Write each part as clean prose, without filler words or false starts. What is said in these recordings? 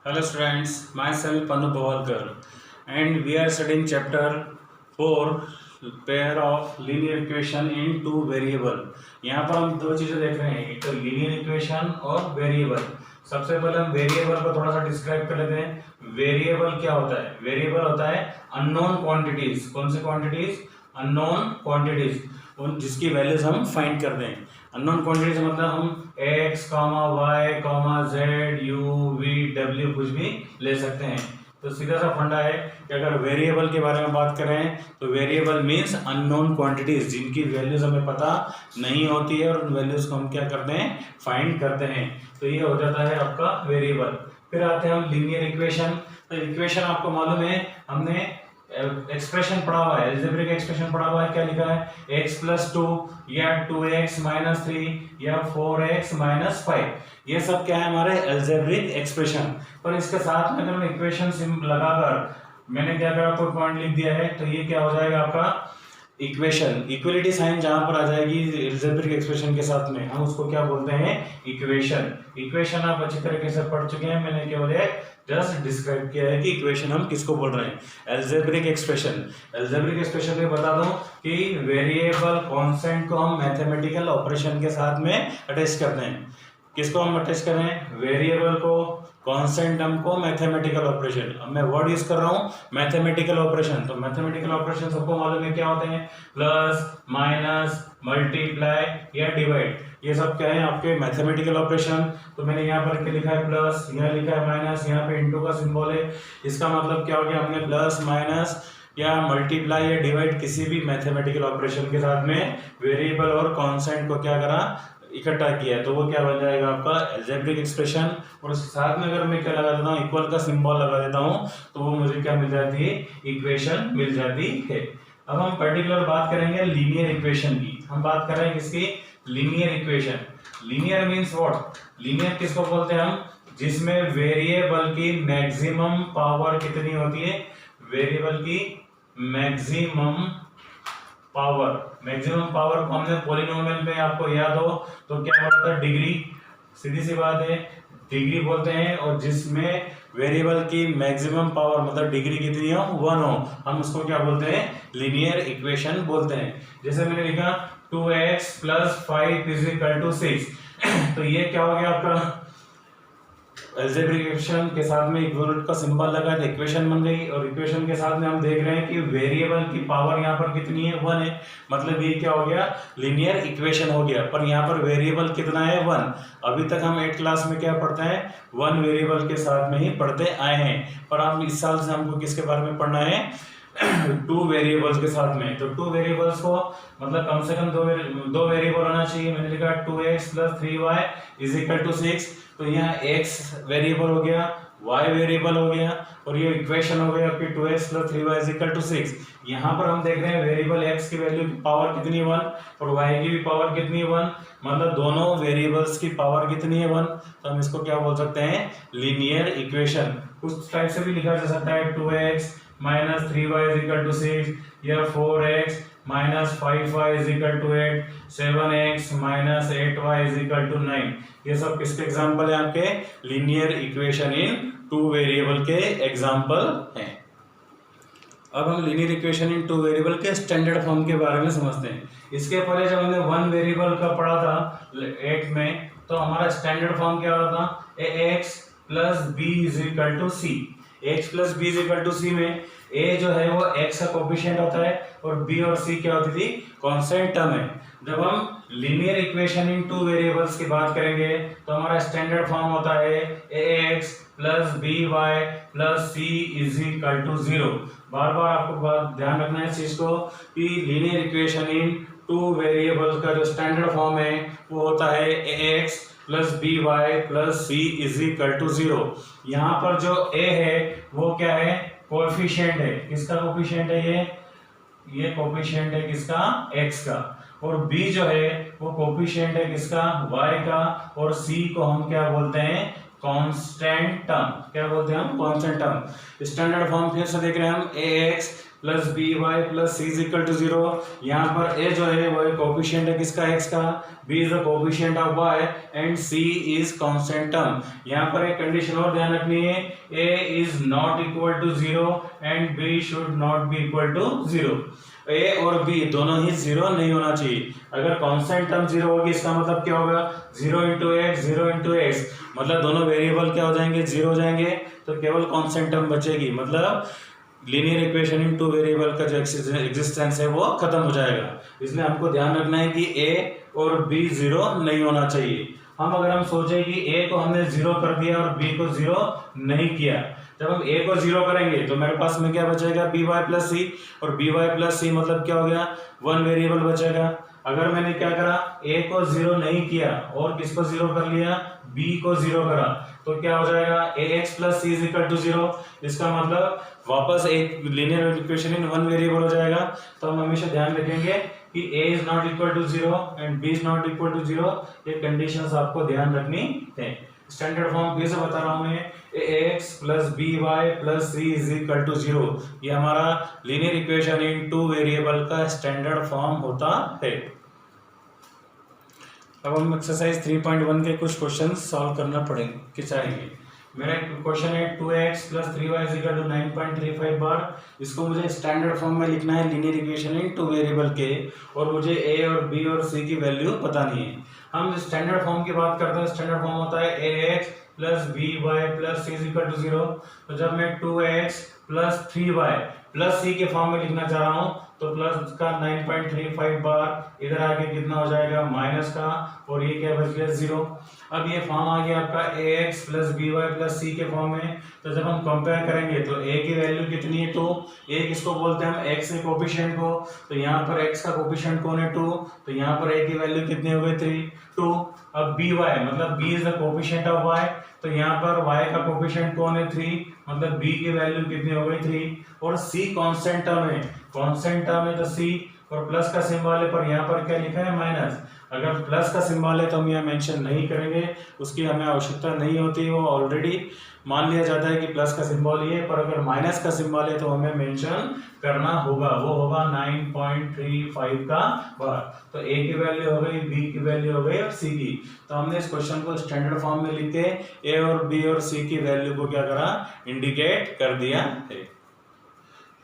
Hello students, myself Panu Bawalkar and we are studying chapter 4 pair of linear equation in two variable। यहाँ पर हम दो चीजें देख रहे हैं, एक तो लीनियर इक्वेशन और वेरिएबल। सबसे पहले हम वेरिएबल को थोड़ा सा डिस्क्राइब कर लेते हैं। वेरिएबल क्या होता है? वेरिएबल होता है अननोन क्वांटिटीज। कौन सी क्वांटिटीज? अननोन क्वांटिटीज, उन जिसकी वैल्यूज हम फाइंड करते हैं। अननोन क्वांटिटीज मतलब हम x, y, z, u, v, w कुछ भी ले सकते हैं। तो सीधा सा फंडा है कि अगर वेरिएबल के बारे में बात करें तो वेरिएबल मीन्स अननोन क्वांटिटीज, जिनकी वैल्यूज हमें पता नहीं होती है और उन वैल्यूज को हम क्या करते हैं? फाइंड करते हैं। तो ये हो जाता है आपका वेरिएबल। फिर आते हैं हम लीनियर इक्वेशन। तो इक्वेशन आपको मालूम है, हमने एक्सप्रेशन पढ़ा हुआ है, अलजेब्रिक एक्सप्रेशन पढ़ा हुआ है। क्या लिखा है? x + 2 या 2x - 3 या 4x - 5। ये सब क्या है? हमारे अलजेब्रिक एक्सप्रेशन। पर इसके साथ में अगर मैं इक्वेशन लगाकर मैंने क्या करा, कोई पॉइंट लिख दिया है, तो ये क्या हो जाएगा आपका इक्वेशन। इक्वलिटी साइन जहां पर आ जाएगी अलजेब्रिक एक्सप्रेशन के साथ में, हम उसको क्या बोलते हैं? इक्वेशन। इक्वेशन आप अच्छी तरीके से पढ़ चुके हैं, मैंने केवल जस्ट डिस्क्राइब किया है कि इक्वेशन हम किसको बोल रहे हैं। Algebraic expression. अलजेब्रिक एक्सप्रेशन में बता दूं कि वेरिएबल कांस्टेंट को हम मैथमेटिकल ऑपरेशन के साथ में अटैच करते हैं। किसको हम अटैच कर रहे हैं? वेरिएबल को, कांस्टेंट टर्म को मैथमेटिकल ऑपरेशन। अब मैं वर्ड यूज कर रहा हूं मैथमेटिकल ऑपरेशन। तो मैथमेटिकल ऑपरेशन सबको मालूम है क्या होते हैं? प्लस, माइनस, मल्टीप्लाई या डिवाइड। ये सब क्या है? आपके मैथमेटिकल ऑपरेशन। तो मैंने यहाँ पर क्या लिखा है? प्लस, यहाँ लिखा है माइनस, यहाँ पे इंटू का सिंबल है। इसका मतलब क्या हो गया? हमने प्लस, माइनस या मल्टीप्लाई या डिवाइड किसी भी मैथमेटिकल ऑपरेशन के साथ में वेरिएबल और कांस्टेंट को क्या करा? इकट्ठा किया। तो वो क्या बन जाएगा? आपका अलजेब्रिक एक्सप्रेशन। और उसके साथ में अगर मैं क्या लगा देता हूँ, इक्वल का सिंबल लगा देता हूँ, तो वो मुझे क्या मिल जाती है? इक्वेशन मिल जाती है। अब हम पर्टिकुलर बात करेंगे लीनियर इक्वेशन की। हम बात कर रहे हैं किसकी? Linear equation. Linear means what? Linear किसको बोलते हैं हम? जिसमें वेरिएबल की मैक्सिमम पावर कितनी होती है? वेरिएबल की मैक्सिमम पावर। मैक्सिमम पावर को हमने पॉलिनोमियल में, आपको याद हो तो क्या बोलता है? डिग्री। सीधी सी बात है, डिग्री बोलते हैं। और जिसमें वेरिएबल की मैक्सिमम पावर मतलब डिग्री कितनी हो? 1 हो, हम उसको क्या बोलते हैं? लीनियर इक्वेशन बोलते हैं। जैसे मैंने लिखा 2x + 5 = 6। तो ये क्या हो गया आपका? अलजेब्रिक इक्वेशन के साथ में इक्विवेलेंट का सिंबल लगा तो इक्वेशन बन गई। और इक्वेशन के साथ में हम देख रहे हैं कि वेरिएबल की पावर यहाँ पर कितनी है? 1 है। मतलब ये क्या हो गया? लीनियर इक्वेशन हो गया। पर यहाँ पर वेरिएबल कितना है? 1। अभी तक हम 8th क्लास में क्या पढ़ते हैं? 1 वेरिएबल के साथ में ही पढ़ते आए हैं। पर हम इस साल से हमको किसके बारे में पढ़ना है? 2 वेरिएबल्स के साथ में। तो 2 वेरिएबल्स को मतलब कम से कम दो वेरिएबल होना चाहिए। मैंने लिखा 2x + 3y = 6। तो यहाँ x वेरिएबल हो गया, y वेरिएबल हो गया और ये इक्वेशन हो गया कि 2x + 3y = 6। यहाँ पर हम देख रहे हैं वेरिएबल x की वैल्यू की पावर कितनी है? 1 और y की भी पावर कितनी है? 1। मतलब दोनों वेरिएबल्स की पावर कितनी है? 1। तो हम इसको क्या बोल सकते हैं? Linear equation. उस टाइप से भी लिखा जा सकता है 2x - 3y = 6 या 4x - 5y = 8, 7x - 8y = 9। ये सब किसके एग्जाम्पल है? आपके लीनियर इक्वेशन इन 2 वेरिएबल के एग्जाम्पल हैं। अब हम लीनियर इक्वेशन इन 2 वेरिएबल के स्टैंडर्ड फॉर्म के बारे में समझते हैं। इसके पहले जब हमने 1 वेरिएबल का पढ़ा था 8 में, तो हमारा स्टैंडर्ड फॉर्म क्या होता था? ax + b = c। x + b = c में a जो है वो x का कोफिशिएंट होता है और b और c क्या होती थी? कांस्टेंट टर्म है। जब हम लीनियर इक्वेशन इन 2 वेरिएबल्स की बात करेंगे तो हमारा स्टैंडर्ड फॉर्म होता है ax + by + c = 0। बार बार आपको बात ध्यान रखना है इस चीज को कि लीनियर इक्वेशन इन 2 वेरिएबल्स का जो स्टैंडर्ड फॉर्म है वो होता है ax + by + c = 0। यहाँ पर जो a है वो क्या है? कोएफिशिएंट है। किसका कोएफिशिएंट है? ये कोएफिशिएंट है किसका? x का। और b जो है वो कोएफिशिएंट है किसका? y का। और c को हम क्या बोलते हैं? कांस्टेंट टर्म, क्या बोलते हैं हम, कांस्टेंट टर्म। स्टैंडर्ड फॉर्म फिर से देख रहे हैं हम, ax plus B Y plus C is equal to 0। यहाँ पर a जो है वो कोफिशिएंट है किसका, x का, b is the coefficient of y and c is constant term. यहाँ पर एक कंडीशन और ध्यान रखनी है, a is not equal to 0 and b should not be equal to 0। a और b दोनों ही 0 नहीं होना चाहिए। अगर कांस्टेंट टर्म 0 होगी इसका मतलब क्या होगा, 0 इंटू एक्स 0 इंटू एक्स, मतलब दोनों वेरिएबल क्या हो जाएंगे, 0 हो जाएंगे, तो केवल कांस्टेंट टर्म बचेगी, मतलब लीनियर इक्वेशन इन टू वेरिएबल का जो एग्जिस्टेंस है वो खत्म हो जाएगा। इसलिए हमको ध्यान रखना है कि a और b 0 नहीं होना चाहिए। अगर हम सोचे कि a को हमने 0 कर दिया और b को 0 नहीं किया, जब हम a को 0 करेंगे तो मेरे पास में क्या बचेगा, बी वाई प्लस सी, और बी वाई प्लस सी मतलब क्या हो गया, 1 वेरिएबल बचेगा। अगर मैंने क्या करा, a को 0 नहीं किया और किसको 0 कर लिया, b को 0 करा, तो क्या हो जाएगा, ax plus C is equal to 0। इसका मतलब वापस एक लीनियर इक्वेशन इन 1 वेरिएबल हो जाएगा। तो हम हमेशा ध्यान रखेंगे कि a is not equal to 0 and b is not equal to 0, ये कंडीशंस आपको ध्यान रखनी है। स्टैंडर्ड फॉर्म फिर से बता रहा हूं मैं, ax plus B Y plus C is equal to 0, ये हमारा लीनियर इक्वेशन इन 2 वेरिएबल का स्टैंडर्ड फॉर्म होता है। अब हम एक्सरसाइज 3.1 के कुछ क्वेश्चन सॉल्व करना पड़ेंगे चाहेंगे। मेरा क्वेश्चन है 2x plus 3y is equal to 9.35 बार। इसको मुझे स्टैंडर्ड फॉर्म में लिखना है लीनियर इक्वेशन इन 2 वेरिएबल के, और मुझे a और b और c की वैल्यू पता नहीं है। हम स्टैंडर्ड फॉर्म की बात करते हैं, स्टैंडर्ड फॉर्म होता है ax plus B Y plus C is equal to 0। तो जब मैं 2x plus 3y plus C के फॉर्म में लिखना चाह रहा हूँ तो प्लस का 9.35 बार, इधर आगे कितना हो जाएगा, माइनस का, और ये क्या बच गया 0। अब ये फॉर्म आ गया आपका ax plus B Y plus C के फॉर्म में। तो जब हम कंपेयर करेंगे तो a की वैल्यू कितनी है 2, a किसको बोलते हैं हम, x के कोफिशिएंट को, तो यहाँ पर x का कोफिशिएंट कौन है 2, तो यहाँ पर a की वैल्यू कितनी हो गई 3 2। अब बी वाई मतलब b is the coefficient of y, तो यहाँ पर y का कोफिशिएंट कौन है 3, मतलब b की वैल्यू कितनी हो गई 3। और c कांस्टेंट टर्म है, कांस्टेंट टर्म है तो c, और प्लस का सिंबल है, पर यहाँ पर क्या लिखा है माइनस। अगर प्लस का सिंबल है तो हम यहाँ मेंशन नहीं करेंगे, उसकी हमें आवश्यकता नहीं होती, वो ऑलरेडी मान लिया जाता है कि प्लस का सिंबल ये है। पर अगर माइनस का सिंबल है तो हमें मेंशन करना होगा, वो होगा 9.35 का बार। तो a की वैल्यू हो गई, b की वैल्यू हो गई और c की। तो हमने इस क्वेश्चन को स्टैंडर्ड फॉर्म में लिख के a और b और c की वैल्यू को क्या करा, इंडिकेट कर दिया है।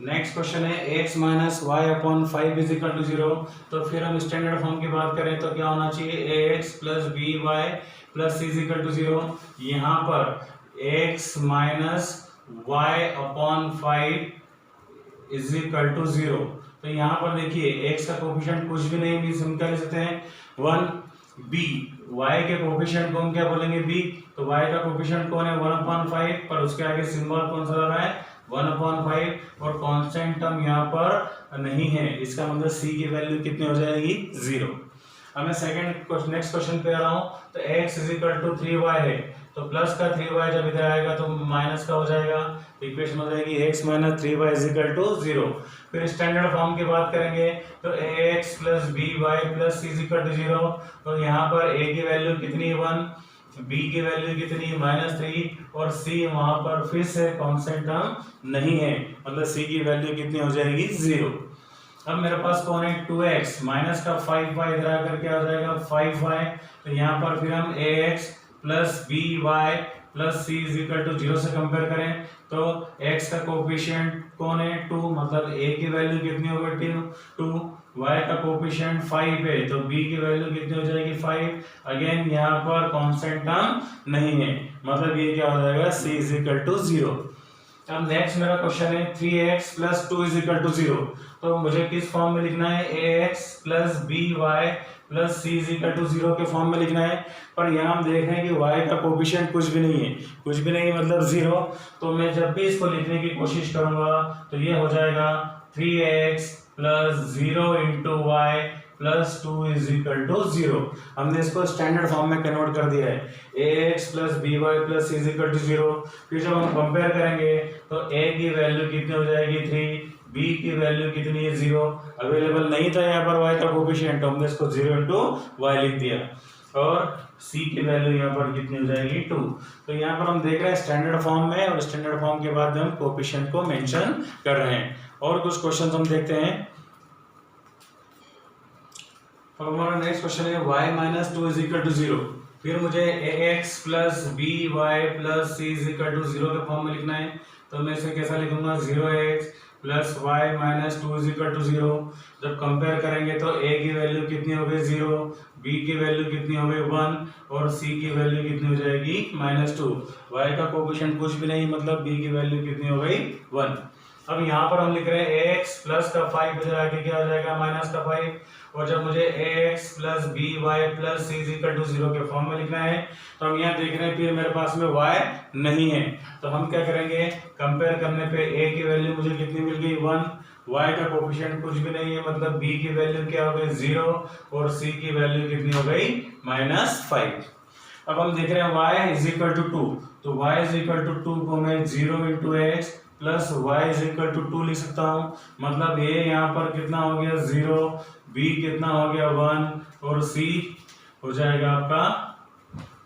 नेक्स्ट क्वेश्चन है x minus Y upon 5 is equal to 0। तो फिर हम स्टैंडर्ड फॉर्म की बात करें तो क्या होना चाहिए, ax plus B Y plus C is equal to 0। यहाँ पर x minus Y upon 5 is equal to 0। तो यहाँ पर देखिए x का कोफिशिएंट कुछ भी नहीं, भी हम क्या ले सकते हैं 1, b y के कोफिशिएंट को हम क्या बोलेंगे b, तो y का कोफिशिएंट कौन है 1/5, पर उसके आगे सिंबल कौन सा लगा है 1/5, और कांस्टेंट टर्म यहाँ पर नहीं है, इसका मतलब c की वैल्यू कितनी हो जाएगी 0। अब मैं सेकंड नेक्स्ट क्वेश्चन पे आ रहा हूँ, तो x is equal to 3y है, तो प्लस का 3y जब इधर आएगा तो माइनस का हो जाएगा, इक्वेशन हो जाएगी x minus 3y is equal to 0। फिर स्टैंडर्ड फॉर्म की बात करेंगे तो ax plus B Y plus C is equal to 0। तो यहाँ पर a की वैल्यू कितनी 1, b की वैल्यू कितनी -3, और c वहां पर फिर से कांस्टेंट टर्म नहीं है, मतलब c की वैल्यू कितनी हो जाएगी 0। अब मेरे पास कौन है 2x माइनस का 5y, इधर आकर क्या हो जाएगा 5y। तो यहाँ पर फिर हम ax plus B Y plus C is equal to 0 से कंपेयर करें तो x का कोफिशिएंट कौन है 2, मतलब a की वैल्यू कितनी हो गई 2, y का कोफिशिएंट 5 है तो b की वैल्यू कितनी हो जाएगी 5। अगेन यहाँ पर कांस्टेंट टर्म नहीं है, मतलब ये क्या हो जाएगा c इज इक्वल टू 0। अब नेक्स्ट मेरा क्वेश्चन है 3x plus 2 is equal to 0। तो मुझे किस फॉर्म में लिखना है, ax plus B Y plus C is equal to 0 के फॉर्म में लिखना है। पर यहाँ हम देख रहे हैं कि y का कोफिशिएंट कुछ भी नहीं है, कुछ भी नहीं मतलब 0। तो मैं जब भी इसको लिखने की कोशिश करूंगा तो ये हो जाएगा 3x plus 0 into Y plus 2 is equal to 0। हमने इसको स्टैंडर्ड फॉर्म में कन्वर्ट कर दिया है, ax plus B Y plus C is equal to 0। फिर जब हम कंपेयर करेंगे तो a की वैल्यू कितनी हो जाएगी 3, b की वैल्यू कितनी है 0। अवेलेबल नहीं था यहाँ पर y का कोफिशिएंट, तो हमने इसको 0 इंटू वाई लिख दिया। और c की वैल्यू यहाँ पर कितनी हो जाएगी 2। तो यहाँ पर हम देख रहे हैं स्टैंडर्ड फॉर्म में, और स्टैंडर्ड फॉर्म के बाद हम कोएफिशिएंट को मेंशन कर रहे हैं। और कुछ क्वेश्चन हम देखते हैं। अब हमारा नेक्स्ट क्वेश्चन है y minus 2 is equal to 0। फिर मुझे ax plus B Y plus C is equal to 0 के फॉर्म में लिखना है। तो मैं इसे कैसा लिखूंगा, 0x plus Y minus 2 is equal to 0। जब कंपेयर करेंगे तो a की वैल्यू कितनी हो गई 0, b की वैल्यू कितनी हो गई 1 और c की वैल्यू कितनी हो जाएगी -2। y का कोएफिशिएंट कुछ भी नहीं, मतलब b की वैल्यू कितनी हो गई 1। अब यहाँ पर हम लिख रहे हैं ax प्लस का 5 बजाय आगे क्या हो जाएगा माइनस का 5। और जब मुझे ax plus B Y plus C is equal to 0 के फॉर्म में लिखना है, तो हम यहाँ देख रहे हैं फिर मेरे पास में y नहीं है, तो हम क्या करेंगे, कंपेयर करने पे a की वैल्यू मुझे कितनी मिल गई 1, y का कोएफिशिएंट कुछ भी नहीं है, मतलब b की वैल्यू क्या हो गई 0 और c की वैल्यू कितनी हो गई -5। अब हम देख रहे हैं y इज इक्वल टू 2, तो y इज इक्वल टू 2 को मैं 0 into X plus Y is equal to 2 लिख सकता हूँ। मतलब a यहाँ पर कितना हो गया 0, b कितना हो गया 1 और c हो जाएगा आपका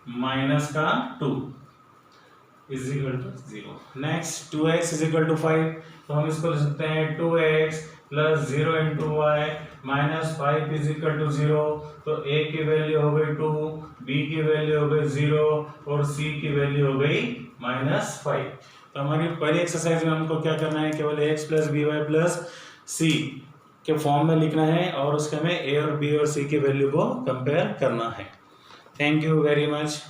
-2 is equal to 0। Next 2x is equal to 5, तो हम इसको लिख सकते हैं 2x plus 0 into Y minus 5 is equal to 0। तो a की वैल्यू हो गई 2, b की वैल्यू हो गई 0 और c की वैल्यू हो गई -5। तो हमारी पहली एक्सरसाइज में हमको क्या करना है, केवल x plus B Y plus C के फॉर्म में लिखना है और उसके में a और b और c की वैल्यू को कंपेयर करना है। Thank you very much.